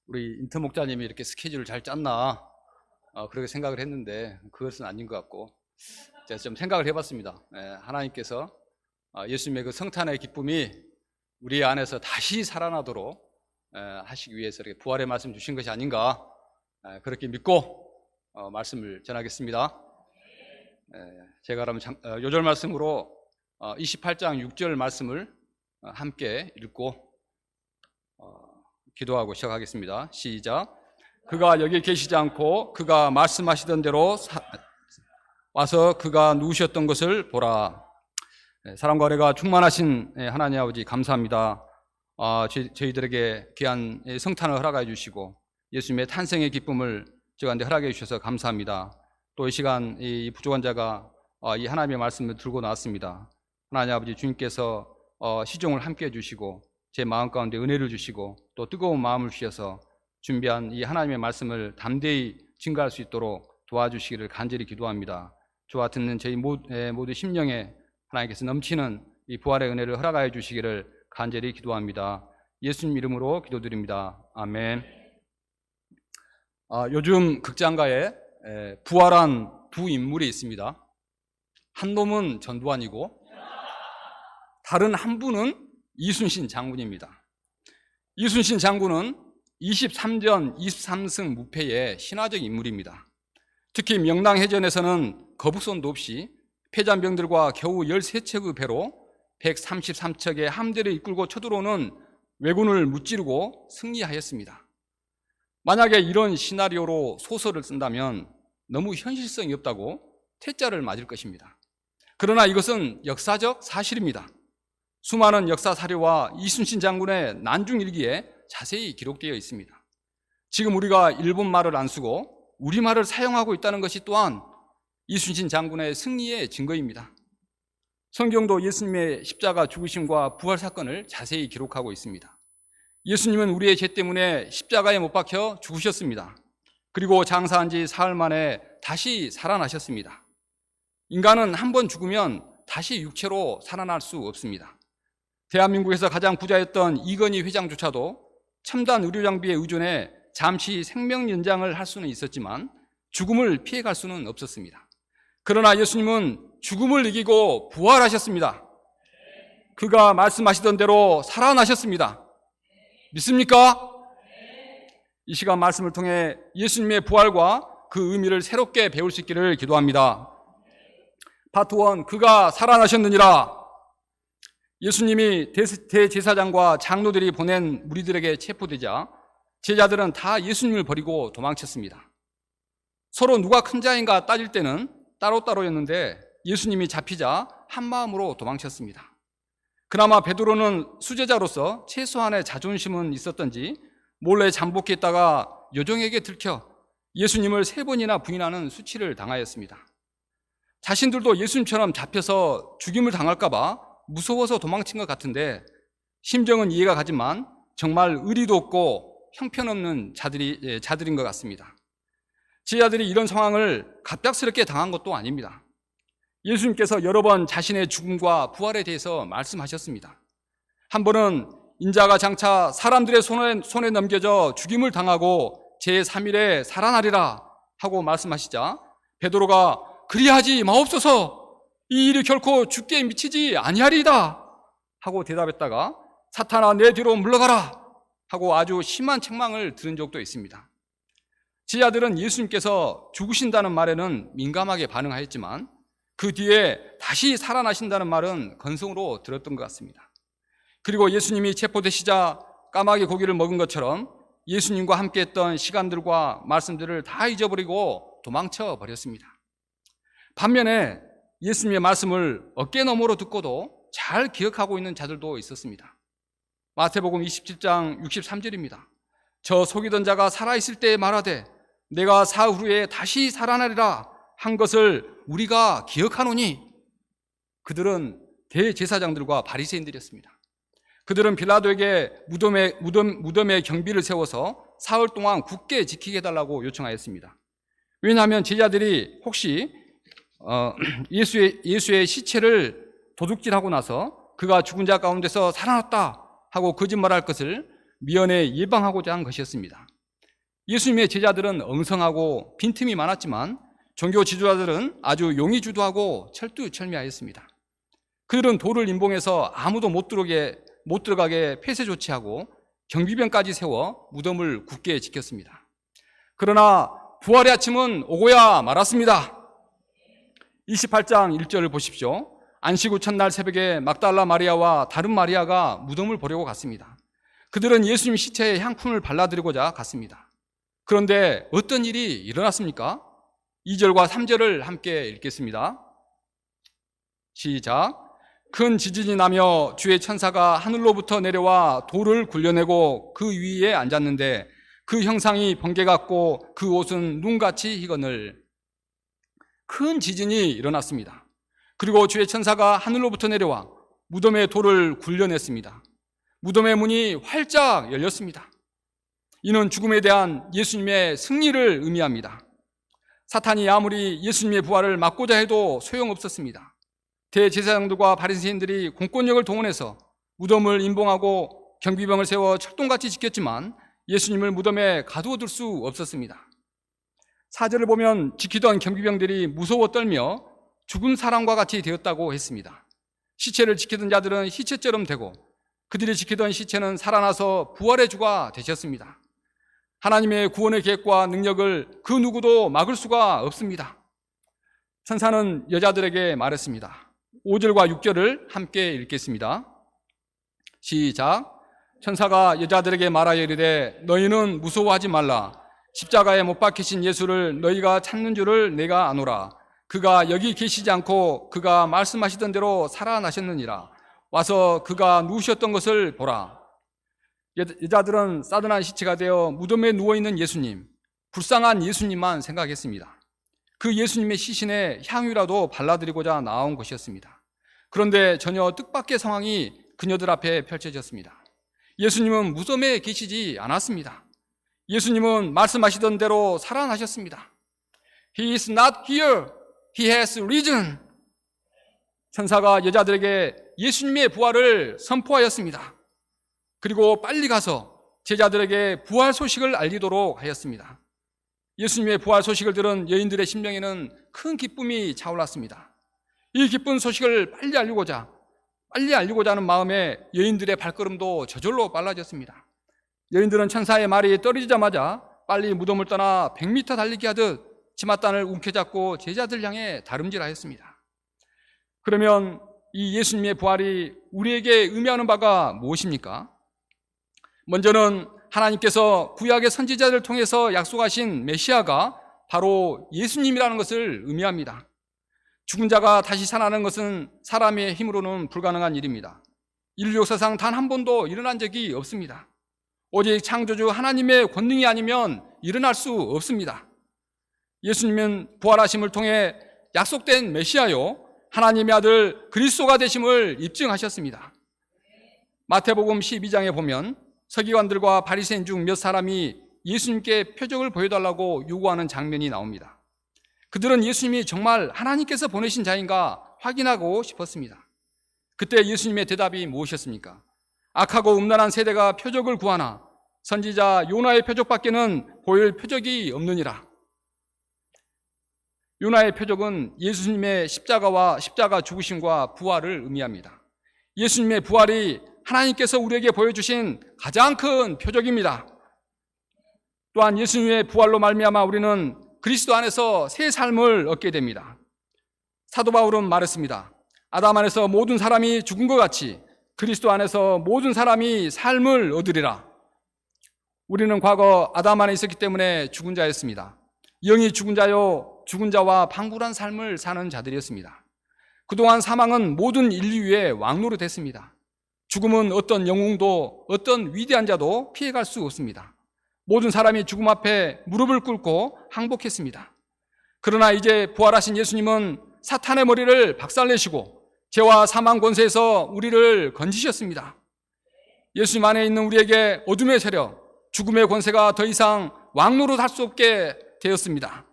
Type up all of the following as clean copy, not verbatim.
우리 인터 목자님이 이렇게 스케줄을 잘 짰나 그렇게 생각을 했는데 그것은 아닌 것 같고 제가 좀 생각을 해봤습니다. 하나님께서 예수님의 그 성탄의 기쁨이 우리 안에서 다시 살아나도록 하시기 위해서 이렇게 부활의 말씀 주신 것이 아닌가 그렇게 믿고 말씀을 전하겠습니다. 제가 그러면 요절 말씀으로 28장 6절 말씀을 함께 읽고 기도하고 시작하겠습니다. 시작. 그가 여기 계시지 않고 그가 말씀하시던 대로 와서 그가 누우셨던 것을 보라. 사랑과 은혜가 충만하신 하나님 아버지 감사합니다. 저희들에게 귀한 성탄을 허락해 주시고 예수님의 탄생의 기쁨을 저희한테 허락해 주셔서 감사합니다. 또 이 시간 이 부족한 자가 이 하나님의 말씀을 들고 나왔습니다. 하나님 아버지 주님께서 시종을 함께 해주시고 제 마음 가운데 은혜를 주시고 또 뜨거운 마음을 주셔서 준비한 이 하나님의 말씀을 담대히 증거할 수 있도록 도와주시기를 간절히 기도합니다. 저와 듣는 저희 모두 심령에 하나님께서 넘치는 이 부활의 은혜를 허락하여 주시기를 간절히 기도합니다. 예수님 이름으로 기도드립니다. 아멘. 요즘 극장가에 부활한 두 인물이 있습니다. 한 놈은 전두환이고 다른 한 분은 이순신 장군입니다. 이순신 장군은 23전 23승 무패의 신화적 인물입니다. 특히 명랑해전에서는 거북선도 없이 패잔병들과 겨우 13척의 배로 133척의 함대를 이끌고 쳐들어오는 왜군을 무찌르고 승리하였습니다. 만약에 이런 시나리오로 소설을 쓴다면 너무 현실성이 없다고 퇴짜를 맞을 것입니다. 그러나 이것은 역사적 사실입니다. 수많은 역사 사료와 이순신 장군의 난중일기에 자세히 기록되어 있습니다. 지금 우리가 일본말을 안 쓰고 우리말을 사용하고 있다는 것이 또한 이순신 장군의 승리의 증거입니다. 성경도 예수님의 십자가 죽으심과 부활 사건을 자세히 기록하고 있습니다. 예수님은 우리의 죄 때문에 십자가에 못 박혀 죽으셨습니다. 그리고 장사한 지 사흘 만에 다시 살아나셨습니다. 인간은 한 번 죽으면 다시 육체로 살아날 수 없습니다. 대한민국에서 가장 부자였던 이건희 회장조차도 첨단 의료장비에 의존해 잠시 생명 연장을 할 수는 있었지만 죽음을 피해갈 수는 없었습니다. 그러나 예수님은 죽음을 이기고 부활하셨습니다. 그가 말씀하시던 대로 살아나셨습니다. 믿습니까? 이 시간 말씀을 통해 예수님의 부활과 그 의미를 새롭게 배울 수 있기를 기도합니다. 파트 1, 그가 살아나셨느니라. 예수님이 대제사장과 장로들이 보낸 무리들에게 체포되자 제자들은 다 예수님을 버리고 도망쳤습니다. 서로 누가 큰 자인가 따질 때는 따로따로였는데 예수님이 잡히자 한마음으로 도망쳤습니다. 그나마 베드로는 수제자로서 최소한의 자존심은 있었던지 몰래 잠복했다가 요정에게 들켜 예수님을 3번이나 부인하는 수치를 당하였습니다. 자신들도 예수님처럼 잡혀서 죽임을 당할까 봐 무서워서 도망친 것 같은데 심정은 이해가 가지만 정말 의리도 없고 형편없는 자들인 것 같습니다. 제자들이 이런 상황을 갑작스럽게 당한 것도 아닙니다. 예수님께서 여러 번 자신의 죽음과 부활에 대해서 말씀하셨습니다. 한 번은 인자가 장차 사람들의 손에 넘겨져 죽임을 당하고 제3일에 살아나리라 하고 말씀하시자 베드로가 그리하지 마옵소서, 이 일이 결코 죽게 미치지 아니하리이다 하고 대답했다가 사탄아 내 뒤로 물러가라 하고 아주 심한 책망을 들은 적도 있습니다. 제자들은 예수님께서 죽으신다는 말에는 민감하게 반응하였지만 그 뒤에 다시 살아나신다는 말은 건성으로 들었던 것 같습니다. 그리고 예수님이 체포되시자 까마귀 고기를 먹은 것처럼 예수님과 함께했던 시간들과 말씀들을 다 잊어버리고 도망쳐 버렸습니다. 반면에 예수님의 말씀을 어깨너머로 듣고도 잘 기억하고 있는 자들도 있었습니다. 마태복음 27장 63절입니다. 저 속이던 자가 살아있을 때에 말하되 내가 사흘 후에 다시 살아나리라 한 것을 우리가 기억하노니. 그들은 대제사장들과 바리새인들이었습니다. 그들은 빌라도에게 무덤에 경비를 세워서 사흘 동안 굳게 지키게 해달라고 요청하였습니다. 왜냐하면 제자들이 혹시 예수의 시체를 도둑질하고 나서 그가 죽은 자 가운데서 살아났다 하고 거짓말할 것을 미연에 예방하고자 한 것이었습니다. 예수님의 제자들은 엉성하고 빈틈이 많았지만 종교 지도자들은 아주 용의주도하고 철두철미하였습니다. 그들은 돌을 임봉해서 아무도 못 들어가게 폐쇄 조치하고 경비병까지 세워 무덤을 굳게 지켰습니다. 그러나 부활의 아침은 오고야 말았습니다. 28장 1절을 보십시오. 안식 후 첫날 새벽에 막달라 마리아와 다른 마리아가 무덤을 보려고 갔습니다. 그들은 예수님 시체에 향품을 발라드리고자 갔습니다. 그런데 어떤 일이 일어났습니까? 2절과 3절을 함께 읽겠습니다. 시작. 큰 지진이 나며 주의 천사가 하늘로부터 내려와 돌을 굴려내고 그 위에 앉았는데 그 형상이 번개 같고 그 옷은 눈같이 희거늘. 큰 지진이 일어났습니다. 그리고 주의 천사가 하늘로부터 내려와 무덤의 돌을 굴려냈습니다. 무덤의 문이 활짝 열렸습니다. 이는 죽음에 대한 예수님의 승리를 의미합니다. 사탄이 아무리 예수님의 부활을 막고자 해도 소용없었습니다. 대제사장들과 바리새인들이 공권력을 동원해서 무덤을 임봉하고 경비병을 세워 철동같이 지켰지만 예수님을 무덤에 가두어둘 수 없었습니다. 4절을 보면 지키던 경비병들이 무서워 떨며 죽은 사람과 같이 되었다고 했습니다. 시체를 지키던 자들은 시체처럼 되고 그들이 지키던 시체는 살아나서 부활의 주가 되셨습니다. 하나님의 구원의 계획과 능력을 그 누구도 막을 수가 없습니다. 천사는 여자들에게 말했습니다. 5절과 6절을 함께 읽겠습니다. 시작. 천사가 여자들에게 말하여 이르되 너희는 무서워하지 말라. 십자가에 못 박히신 예수를 너희가 찾는 줄을 내가 아노라. 그가 여기 계시지 않고 그가 말씀하시던 대로 살아나셨느니라. 와서 그가 누우셨던 것을 보라. 여자들은 싸늘한 시체가 되어 무덤에 누워있는 예수님, 불쌍한 예수님만 생각했습니다. 그 예수님의 시신에 향유라도 발라드리고자 나온 것이었습니다. 그런데 전혀 뜻밖의 상황이 그녀들 앞에 펼쳐졌습니다. 예수님은 무덤에 계시지 않았습니다. 예수님은 말씀하시던 대로 살아나셨습니다. He is not here. He has risen. 천사가 여자들에게 예수님의 부활을 선포하였습니다. 그리고 빨리 가서 제자들에게 부활 소식을 알리도록 하였습니다. 예수님의 부활 소식을 들은 여인들의 심령에는 큰 기쁨이 차올랐습니다. 이 기쁜 소식을 빨리 알리고자 하는 마음에 여인들의 발걸음도 저절로 빨라졌습니다. 여인들은 천사의 말이 떨어지자마자 빨리 무덤을 떠나 100m 달리기 하듯 치맛단을 움켜잡고 제자들 향해 다름질하였습니다. 그러면 이 예수님의 부활이 우리에게 의미하는 바가 무엇입니까? 먼저는 하나님께서 구약의 선지자들을 통해서 약속하신 메시아가 바로 예수님이라는 것을 의미합니다. 죽은 자가 다시 살아나는 것은 사람의 힘으로는 불가능한 일입니다. 인류 역사상 단 한 번도 일어난 적이 없습니다. 오직 창조주 하나님의 권능이 아니면 일어날 수 없습니다. 예수님은 부활하심을 통해 약속된 메시아요 하나님의 아들 그리스도가 되심을 입증하셨습니다. 마태복음 12장에 보면 서기관들과 바리새인 중 몇 사람이 예수님께 표적을 보여달라고 요구하는 장면이 나옵니다. 그들은 예수님이 정말 하나님께서 보내신 자인가 확인하고 싶었습니다. 그때 예수님의 대답이 무엇이었습니까? 악하고 음란한 세대가 표적을 구하나 선지자 요나의 표적밖에는 보일 표적이 없느니라. 요나의 표적은 예수님의 십자가 죽으심과 부활을 의미합니다. 예수님의 부활이 하나님께서 우리에게 보여주신 가장 큰 표적입니다. 또한 예수님의 부활로 말미암아 우리는 그리스도 안에서 새 삶을 얻게 됩니다. 사도 바울은 말했습니다. 아담 안에서 모든 사람이 죽은 것 같이 그리스도 안에서 모든 사람이 삶을 얻으리라. 우리는 과거 아담 안에 있었기 때문에 죽은 자였습니다. 영이 죽은 자요 죽은 자와 방불한 삶을 사는 자들이었습니다. 그동안 사망은 모든 인류 위에 왕노릇했습니다. 죽음은 어떤 영웅도 어떤 위대한 자도 피해갈 수 없습니다. 모든 사람이 죽음 앞에 무릎을 꿇고 항복했습니다. 그러나 이제 부활하신 예수님은 사탄의 머리를 박살내시고 죄와 사망 권세에서 우리를 건지셨습니다. 예수님 안에 있는 우리에게 어둠의 세력, 죽음의 권세가 더 이상 왕노릇할 수 없게 되었습니다.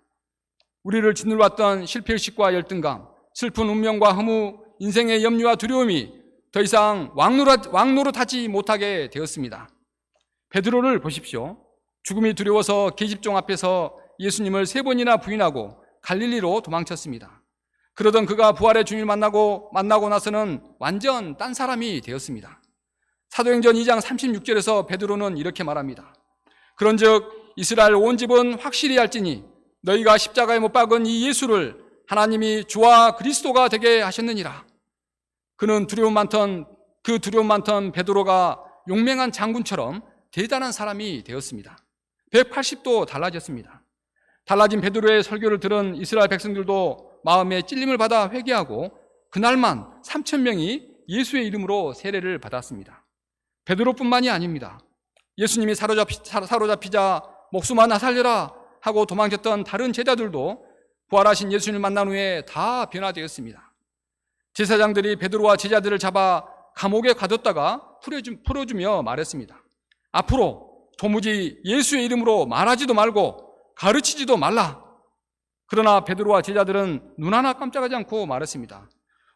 우리를 짓눌렀던 실패의식과 열등감, 슬픈 운명과 허무, 인생의 염려와 두려움이 더 이상 왕노릇하지 못하게 되었습니다. 베드로를 보십시오. 죽음이 두려워서 계집종 앞에서 예수님을 3번이나 부인하고 갈릴리로 도망쳤습니다. 그러던 그가 부활의 주님을 만나고 나서는 완전 딴 사람이 되었습니다. 사도행전 2장 36절에서 베드로는 이렇게 말합니다. 그런즉 이스라엘 온 집은 확실히 알지니 너희가 십자가에 못 박은 이 예수를 하나님이 주와 그리스도가 되게 하셨느니라. 그는 두려움 많던 베드로가 용맹한 장군처럼 대단한 사람이 되었습니다. 180도 달라졌습니다. 달라진 베드로의 설교를 들은 이스라엘 백성들도 마음에 찔림을 받아 회개하고 그날만 3,000명이 예수의 이름으로 세례를 받았습니다. 베드로뿐만이 아닙니다. 예수님이 사로잡히자 목숨 하나 살려라 하고 도망쳤던 다른 제자들도 부활하신 예수님을 만난 후에 다 변화되었습니다. 제사장들이 베드로와 제자들을 잡아 감옥에 가뒀다가 풀어주며 말했습니다. 앞으로 도무지 예수의 이름으로 말하지도 말고 가르치지도 말라. 그러나 베드로와 제자들은 눈 하나 깜짝하지 않고 말했습니다.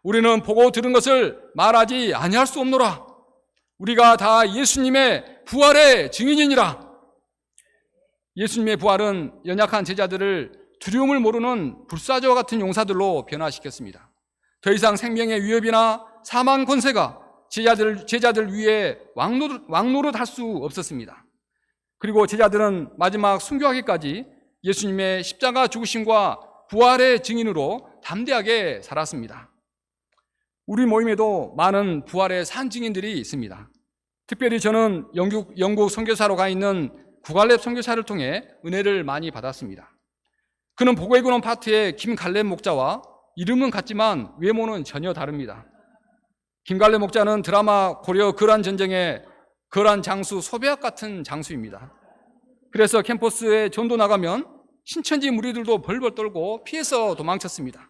우리는 보고 들은 것을 말하지 아니할 수 없노라. 우리가 다 예수님의 부활의 증인이니라. 예수님의 부활은 연약한 제자들을 두려움을 모르는 불사조와 같은 용사들로 변화시켰습니다. 더 이상 생명의 위협이나 사망 권세가 제자들 위에 왕노릇할 수 없었습니다. 그리고 제자들은 마지막 순교하기까지 예수님의 십자가 죽으심과 부활의 증인으로 담대하게 살았습니다. 우리 모임에도 많은 부활의 산 증인들이 있습니다. 특별히 저는 영국 선교사로 가 있는 구갈렙 선교사를 통해 은혜를 많이 받았습니다. 그는 복의 근원 파트의 김갈렙 목자와 이름은 같지만 외모는 전혀 다릅니다. 김갈렙 목자는 드라마 고려 거란 전쟁의 거란 장수 소배악 같은 장수입니다. 그래서 캠퍼스에 전도 나가면 신천지 무리들도 벌벌 떨고 피해서 도망쳤습니다.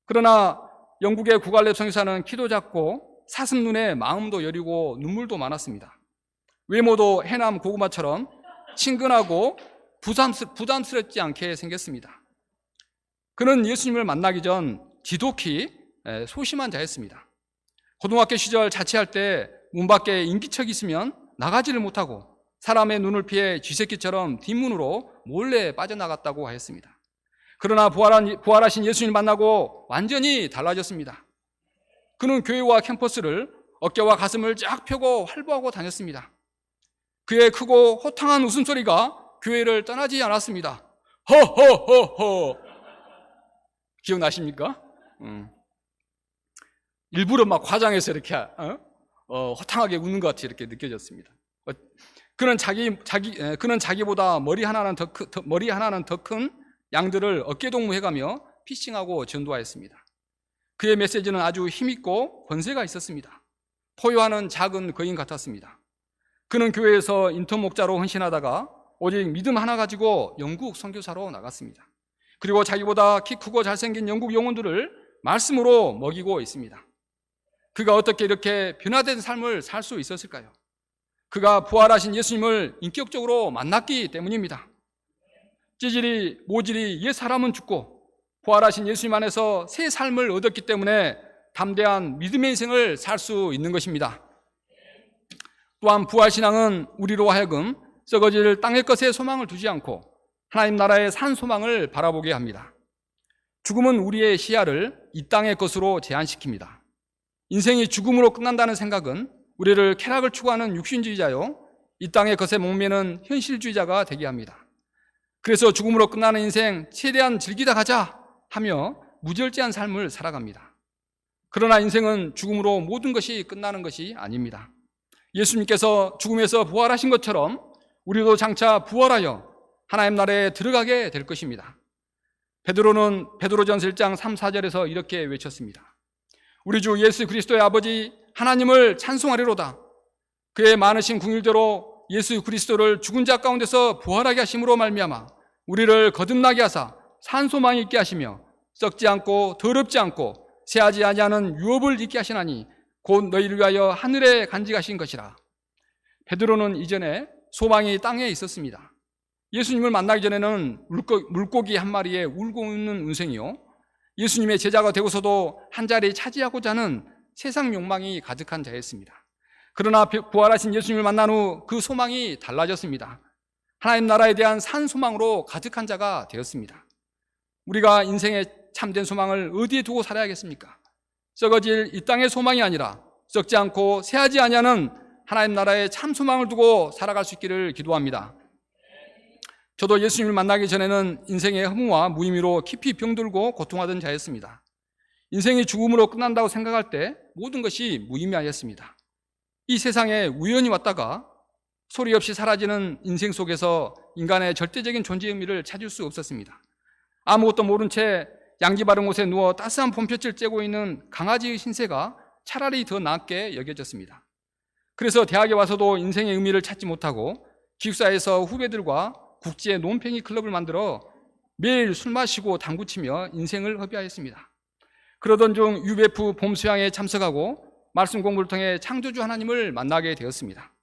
그러나 영국의 구갈렙 선교사는 키도 작고 사슴눈에 마음도 여리고 눈물도 많았습니다. 외모도 해남 고구마처럼 친근하고 부담스럽지 않게 생겼습니다. 그는 예수님을 만나기 전 지독히 소심한 자였습니다. 고등학교 시절 자취할 때 문 밖에 인기척이 있으면 나가지를 못하고 사람의 눈을 피해 쥐새끼처럼 뒷문으로 몰래 빠져나갔다고 하였습니다. 그러나 부활하신 예수님을 만나고 완전히 달라졌습니다. 그는 교회와 캠퍼스를 어깨와 가슴을 쫙 펴고 활보하고 다녔습니다. 그의 크고 호탕한 웃음소리가 교회를 떠나지 않았습니다. 허허허허. 기억나십니까? 일부러 막 과장해서 이렇게 호탕하게 웃는 것 같이 이렇게 느껴졌습니다. 그는 자기보다 머리 하나는 더 큰 양들을 어깨동무해가며 피싱하고 전도하였습니다. 그의 메시지는 아주 힘있고 권세가 있었습니다. 포효하는 작은 거인 같았습니다. 그는 교회에서 인턴 목자로 헌신하다가 오직 믿음 하나 가지고 영국 선교사로 나갔습니다. 그리고 자기보다 키 크고 잘생긴 영국 영혼들을 말씀으로 먹이고 있습니다. 그가 어떻게 이렇게 변화된 삶을 살 수 있었을까요? 그가 부활하신 예수님을 인격적으로 만났기 때문입니다. 찌질이 모질이 옛 사람은 죽고 부활하신 예수님 안에서 새 삶을 얻었기 때문에 담대한 믿음의 인생을 살 수 있는 것입니다. 또한 부활신앙은 우리로 하여금 썩어질 땅의 것에 소망을 두지 않고 하나님 나라의 산 소망을 바라보게 합니다. 죽음은 우리의 시야를 이 땅의 것으로 제한시킵니다. 인생이 죽음으로 끝난다는 생각은 우리를 쾌락을 추구하는 육신주의자요, 이 땅의 것에 목매는 현실주의자가 되게 합니다. 그래서 죽음으로 끝나는 인생 최대한 즐기다 가자 하며 무절제한 삶을 살아갑니다. 그러나 인생은 죽음으로 모든 것이 끝나는 것이 아닙니다. 예수님께서 죽음에서 부활하신 것처럼 우리도 장차 부활하여 하나님 나라에 들어가게 될 것입니다. 베드로는 베드로전서 1장 3, 4절에서 이렇게 외쳤습니다. 우리 주 예수 그리스도의 아버지 하나님을 찬송하리로다. 그의 많으신 긍휼대로 예수 그리스도를 죽은 자 가운데서 부활하게 하심으로 말미암아 우리를 거듭나게 하사 산 소망이 있게 하시며 썩지 않고 더럽지 않고 새하지 아니하는 유업을 있게 하시나니 곧 너희를 위하여 하늘에 간직하신 것이라. 베드로는 이전에 소망이 땅에 있었습니다. 예수님을 만나기 전에는 물고기 한 마리에 울고 웃는 운생이요, 예수님의 제자가 되고서도 한 자리 차지하고자 하는 세상 욕망이 가득한 자였습니다. 그러나 부활하신 예수님을 만난 후 그 소망이 달라졌습니다. 하나님 나라에 대한 산 소망으로 가득한 자가 되었습니다. 우리가 인생의 참된 소망을 어디에 두고 살아야겠습니까? 썩어질 이 땅의 소망이 아니라 썩지 않고 새하지 아니하는 하나님 나라의 참 소망을 두고 살아갈 수 있기를 기도합니다. 저도 예수님을 만나기 전에는 인생의 허무와 무의미로 깊이 병들고 고통하던 자였습니다. 인생이 죽음으로 끝난다고 생각할 때 모든 것이 무의미하였습니다. 이 세상에 우연히 왔다가 소리 없이 사라지는 인생 속에서 인간의 절대적인 존재의 의미를 찾을 수 없었습니다. 아무것도 모른 채 양지 바른 곳에 누워 따스한 봄볕을 쬐고 있는 강아지의 신세가 차라리 더 낫게 여겨졌습니다. 그래서 대학에 와서도 인생의 의미를 찾지 못하고 기숙사에서 후배들과 국제 논팽이 클럽을 만들어 매일 술 마시고 당구치며 인생을 허비하였습니다. 그러던 중 UBF 봄 수양에 참석하고 말씀 공부를 통해 창조주 하나님을 만나게 되었습니다.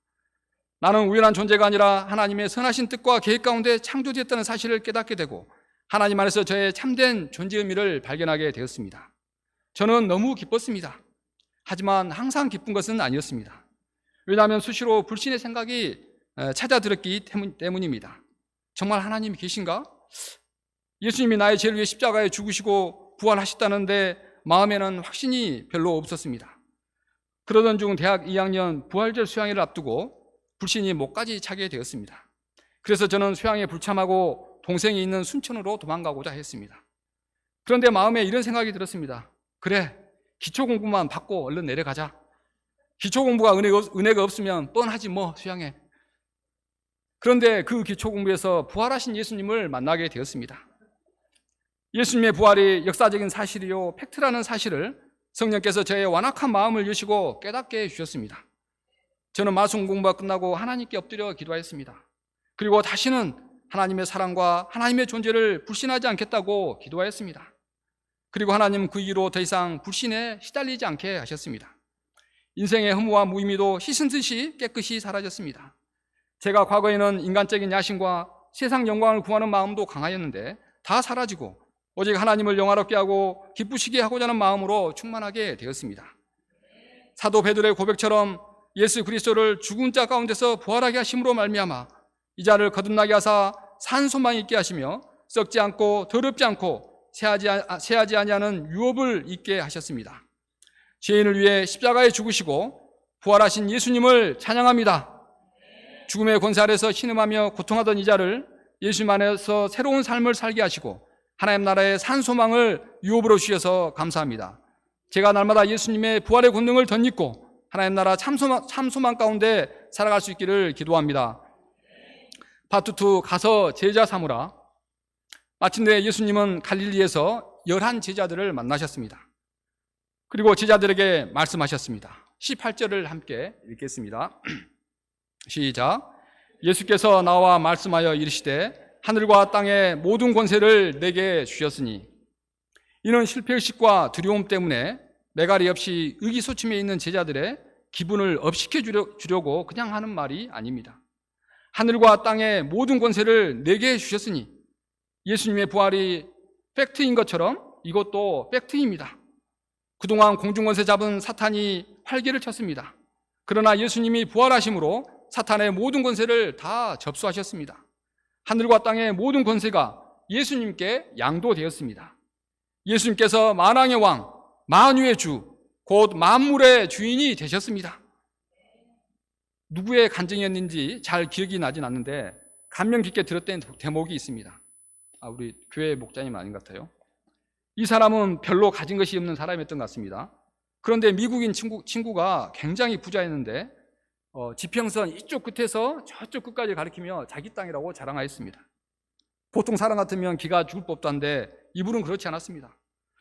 나는 우연한 존재가 아니라 하나님의 선하신 뜻과 계획 가운데 창조되었다는 사실을 깨닫게 되고 하나님 안에서 저의 참된 존재 의미를 발견하게 되었습니다. 저는 너무 기뻤습니다. 하지만 항상 기쁜 것은 아니었습니다. 왜냐하면 수시로 불신의 생각이 찾아들었기 때문입니다. 정말 하나님이 계신가? 예수님이 나의 죄를 위해 십자가에 죽으시고 부활하셨다는데 마음에는 확신이 별로 없었습니다. 그러던 중 대학 2학년 부활절 수양회를 앞두고 불신이 목까지 차게 되었습니다. 그래서 저는 수양에 불참하고 동생이 있는 순천으로 도망가고자 했습니다. 그런데 마음에 이런 생각이 들었습니다. 그래, 기초공부만 받고 얼른 내려가자. 기초공부가 은혜가 없으면 뻔하지 뭐 수양회. 그런데 그 기초공부에서 부활하신 예수님을 만나게 되었습니다. 예수님의 부활이 역사적인 사실이요 팩트라는 사실을 성령께서 저의 완악한 마음을 여시고 깨닫게 해주셨습니다. 저는 마순 공부가 끝나고 하나님께 엎드려 기도하였습니다. 그리고 다시는 하나님의 사랑과 하나님의 존재를 불신하지 않겠다고 기도하였습니다. 그리고 하나님 그 이후로 더 이상 불신에 시달리지 않게 하셨습니다. 인생의 허무와 무의미도 씻은 듯이 깨끗이 사라졌습니다. 제가 과거에는 인간적인 야심과 세상 영광을 구하는 마음도 강하였는데 다 사라지고 오직 하나님을 영화롭게 하고 기쁘시게 하고자 하는 마음으로 충만하게 되었습니다. 사도 베드로의 고백처럼 예수 그리스도를 죽은 자 가운데서 부활하게 하심으로 말미암아 이 자를 거듭나게 하사 산 소망 있게 하시며 썩지 않고 더럽지 않고 새하지 아니하는 유업을 있게 하셨습니다. 죄인을 위해 십자가에 죽으시고 부활하신 예수님을 찬양합니다. 죽음의 권세 아래서 신음하며 고통하던 이 자를 예수님 안에서 새로운 삶을 살게 하시고 하나님 나라의 산 소망을 유업으로 주셔서 감사합니다. 제가 날마다 예수님의 부활의 권능을 덧입고 하나님 나라 참소망 가운데 살아갈 수 있기를 기도합니다. 파트 2 가서 제자 삼으라. 마침내 예수님은 갈릴리에서 11 제자들을 만나셨습니다. 그리고 제자들에게 말씀하셨습니다. 18절을 함께 읽겠습니다. 시작. 예수께서 나와 말씀하여 이르시되 하늘과 땅의 모든 권세를 내게 주셨으니. 이는 실패의식과 두려움 때문에 매갈이 없이 의기소침해 있는 제자들의 기분을 업시켜 주려고 그냥 하는 말이 아닙니다. 하늘과 땅의 모든 권세를 내게 주셨으니 예수님의 부활이 팩트인 것처럼 이것도 팩트입니다. 그동안 공중권세 잡은 사탄이 활개를 쳤습니다. 그러나 예수님이 부활하심으로 사탄의 모든 권세를 다 접수하셨습니다. 하늘과 땅의 모든 권세가 예수님께 양도되었습니다. 예수님께서 만왕의 왕, 만유의 주, 곧 만물의 주인이 되셨습니다. 누구의 간증이었는지 잘 기억이 나진 않는데 감명 깊게 들었던 대목이 있습니다. 우리 교회 목자님 아닌 것 같아요. 이 사람은 별로 가진 것이 없는 사람이었던 것 같습니다. 그런데 미국인 친구가 굉장히 부자였는데 지평선 이쪽 끝에서 저쪽 끝까지 가리키며 자기 땅이라고 자랑하였습니다. 보통 사람 같으면 기가 죽을 법도 한데 이분은 그렇지 않았습니다.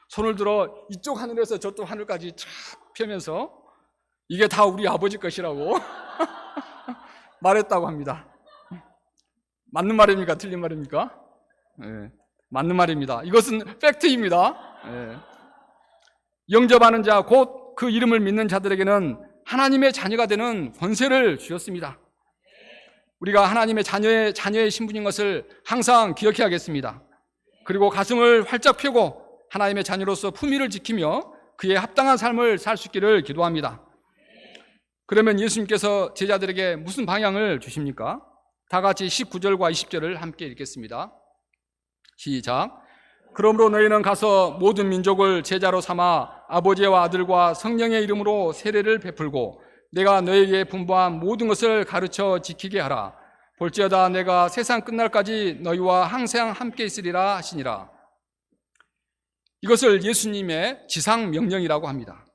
손을 들어 이쪽 하늘에서 저쪽 하늘까지 쫙 펴면서 이게 다 우리 아버지 것이라고 말했다고 합니다. 맞는 말입니까? 틀린 말입니까? 네, 맞는 말입니다. 이것은 팩트입니다. 네. 영접하는 자, 곧 그 이름을 믿는 자들에게는 하나님의 자녀가 되는 권세를 주셨습니다. 우리가 하나님의 자녀의 신분인 것을 항상 기억해야겠습니다. 그리고 가슴을 활짝 펴고 하나님의 자녀로서 품위를 지키며 그에 합당한 삶을 살 수 있기를 기도합니다. 그러면 예수님께서 제자들에게 무슨 방향을 주십니까? 다 같이 19절과 20절을 함께 읽겠습니다. 시작. 그러므로 너희는 가서 모든 민족을 제자로 삼아 아버지와 아들과 성령의 이름으로 세례를 베풀고 내가 너희에게 분부한 모든 것을 가르쳐 지키게 하라. 볼지어다 내가 세상 끝날까지 너희와 항상 함께 있으리라 하시니라. 이것을 예수님의 지상 명령이라고 합니다.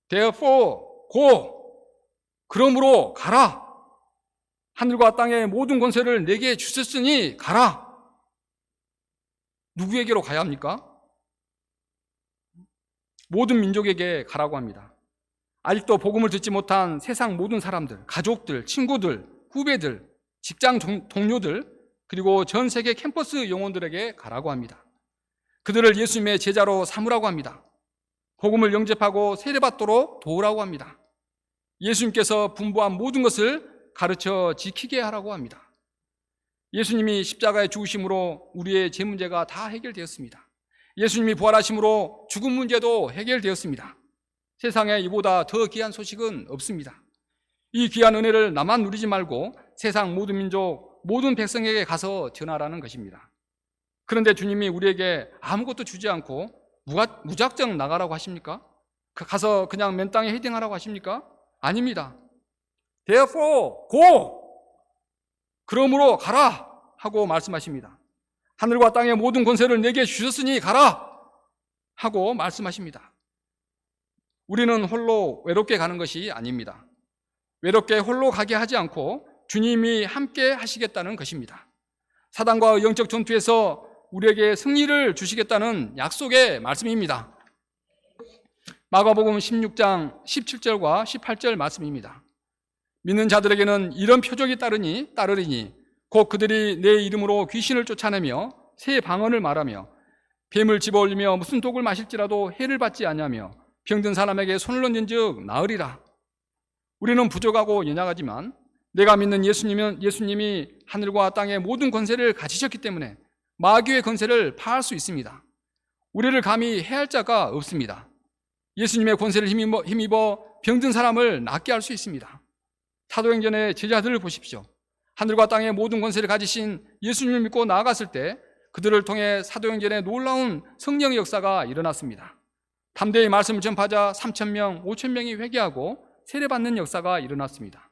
Therefore go. 그러므로 가라. 하늘과 땅의 모든 권세를 내게 주셨으니 가라. 누구에게로 가야 합니까? 모든 민족에게 가라고 합니다. 아직도 복음을 듣지 못한 세상 모든 사람들, 가족들, 친구들, 후배들, 직장 동료들, 그리고 전 세계 캠퍼스 영혼들에게 가라고 합니다. 그들을 예수님의 제자로 삼으라고 합니다. 복음을 영접하고 세례받도록 도우라고 합니다. 예수님께서 분부한 모든 것을 가르쳐 지키게 하라고 합니다. 예수님이 십자가에 죽으심으로 우리의 죄 문제가 다 해결되었습니다. 예수님이 부활하심으로 죽음 문제도 해결되었습니다. 세상에 이보다 더 귀한 소식은 없습니다. 이 귀한 은혜를 나만 누리지 말고 세상 모든 민족, 모든 백성에게 가서 전하라는 것입니다. 그런데 주님이 우리에게 아무것도 주지 않고 무작정 나가라고 하십니까? 가서 그냥 맨 땅에 헤딩하라고 하십니까? 아닙니다. Therefore go. 그러므로 가라 하고 말씀하십니다. 하늘과 땅의 모든 권세를 내게 주셨으니 가라 하고 말씀하십니다. 우리는 홀로 외롭게 가는 것이 아닙니다. 외롭게 홀로 가게 하지 않고 주님이 함께 하시겠다는 것입니다. 사단과의 영적 전투에서 우리에게 승리를 주시겠다는 약속의 말씀입니다. 마가복음 16장 17절과 18절 말씀입니다. 믿는 자들에게는 이런 표적이 따르리니 곧 그들이 내 이름으로 귀신을 쫓아내며 새 방언을 말하며 뱀을 집어올리며 무슨 독을 마실지라도 해를 받지 아니하며 병든 사람에게 손을 얹은즉 나으리라. 우리는 부족하고 연약하지만 내가 믿는 예수님이 하늘과 땅의 모든 권세를 가지셨기 때문에 마귀의 권세를 파할 수 있습니다. 우리를 감히 해할 자가 없습니다. 예수님의 권세를 힘입어 병든 사람을 낫게 할 수 있습니다. 사도행전의 제자들을 보십시오. 하늘과 땅의 모든 권세를 가지신 예수님을 믿고 나아갔을 때 그들을 통해 사도행전의 놀라운 성령의 역사가 일어났습니다. 담대히 말씀을 전파하자 3,000명, 5,000명이 회개하고 세례받는 역사가 일어났습니다.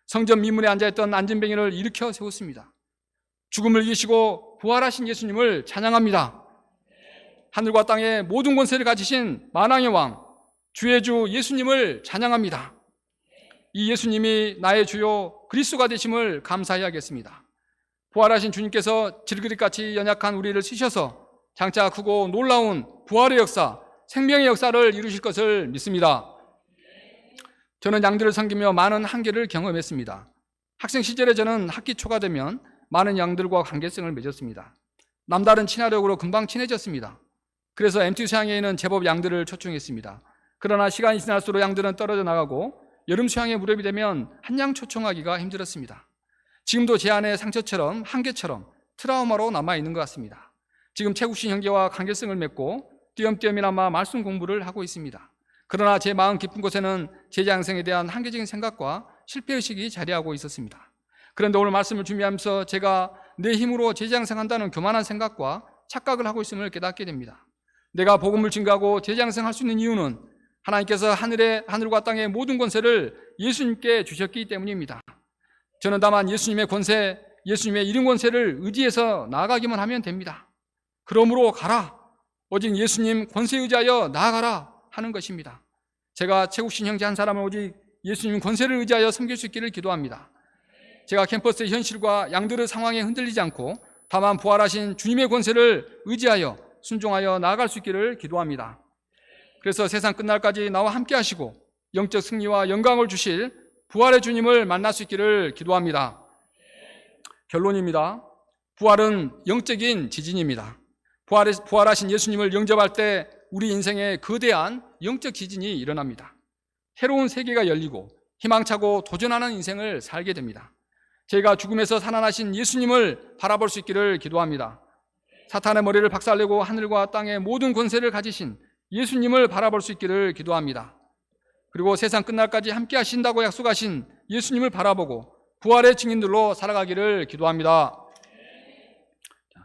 성전 미문에 앉아있던 안진뱅이를 일으켜 세웠습니다. 죽음을 이기시고 부활하신 예수님을 찬양합니다. 하늘과 땅의 모든 권세를 가지신 만왕의 왕, 주의 주 예수님을 찬양합니다. 이 예수님이 나의 주요 그리스도가 되심을 감사해야겠습니다. 부활하신 주님께서 질그릇같이 연약한 우리를 쓰셔서 장차 크고 놀라운 부활의 역사, 생명의 역사를 이루실 것을 믿습니다. 저는 양들을 섬기며 많은 한계를 경험했습니다. 학생 시절에 저는 학기 초가 되면 많은 양들과 관계성을 맺었습니다. 남다른 친화력으로 금방 친해졌습니다. 그래서 MT 수양회에는 제법 양들을 초청했습니다. 그러나 시간이 지날수록 양들은 떨어져 나가고 여름 수양회 무렵이 되면 한 양 초청하기가 힘들었습니다. 지금도 제 안에 상처처럼 한계처럼 트라우마로 남아있는 것 같습니다. 지금 최국신 형제와 관계성을 맺고 띄엄띄엄이나마 말씀 공부를 하고 있습니다. 그러나 제 마음 깊은 곳에는 제자 양성에 대한 한계적인 생각과 실패의식이 자리하고 있었습니다. 그런데 오늘 말씀을 준비하면서 제가 내 힘으로 제자 양성한다는 교만한 생각과 착각을 하고 있음을 깨닫게 됩니다. 내가 복음을 증거하고 제자 양성할 수 있는 이유는 하나님께서 하늘과 땅의 모든 권세를 예수님께 주셨기 때문입니다. 저는 다만 예수님의 권세, 예수님의 이름 권세를 의지해서 나아가기만 하면 됩니다. 그러므로 가라. 오직 예수님 권세에 의지하여 나아가라 하는 것입니다. 제가 최국신 형제 한 사람을 오직 예수님 권세를 의지하여 섬길 수 있기를 기도합니다. 제가 캠퍼스의 현실과 양들의 상황에 흔들리지 않고 다만 부활하신 주님의 권세를 의지하여 순종하여 나아갈 수 있기를 기도합니다. 그래서 세상 끝날까지 나와 함께 하시고 영적 승리와 영광을 주실 부활의 주님을 만날 수 있기를 기도합니다. 결론입니다. 부활은 영적인 지진입니다. 부활하신 예수님을 영접할 때 우리 인생에 거대한 영적 지진이 일어납니다. 새로운 세계가 열리고 희망차고 도전하는 인생을 살게 됩니다. 제가 죽음에서 살아나신 예수님을 바라볼 수 있기를 기도합니다. 사탄의 머리를 박살내고 하늘과 땅의 모든 권세를 가지신 예수님을 바라볼 수 있기를 기도합니다. 그리고 세상 끝날까지 함께 하신다고 약속하신 예수님을 바라보고 부활의 증인들로 살아가기를 기도합니다.